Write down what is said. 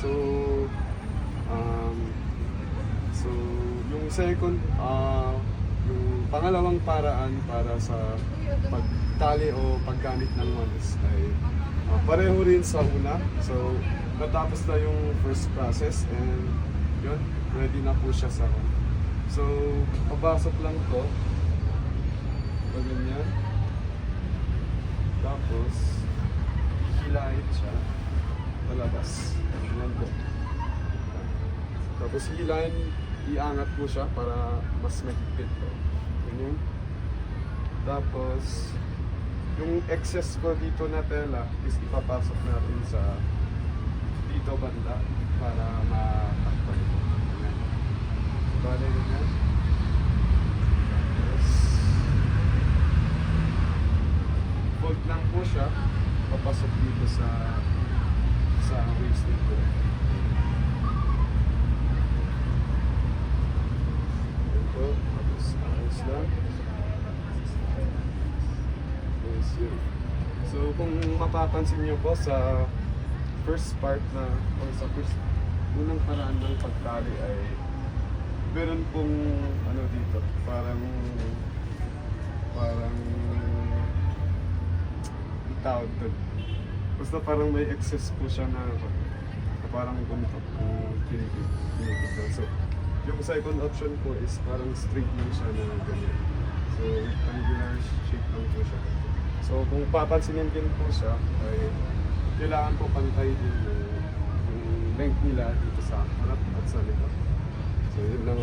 So, um, so yung second, yung pangalawang paraan para sa pagtali o paggamit ng walis ay pareho rin sa una. So, natapos na yung first process and yun, ready na po siya sa one. So, papasok lang to. So, ganyan. Tapos, hilahin siya. Palabas. Ganyan po. Tapos, hilahin, iangat po siya para mas mahigpit po. Ganyan. Tapos, yung excess po dito na tela is ipapasok natin sa dito banda para matakpan ito. Ganyan. Bale, ganyan. Tapos, fold lang po siya, papasok dito sa waist nito. Ito, tapos ayos lang. Yes, yun. So kung mapapansin niyo po sa first part na, o sa first, unang paraan ng pagtali ay meron pong ano dito, parang tawag doon. Basta parang may excess po siya na parang ganito kung kinikita. So, yung second option po is parang straight lang siya na ganyan. So, rectangular shape lang po siya. So, kung papansinin din po siya, ay kailangan po pantay din yung length nila dito sa harap at sa likod. So, yun lang.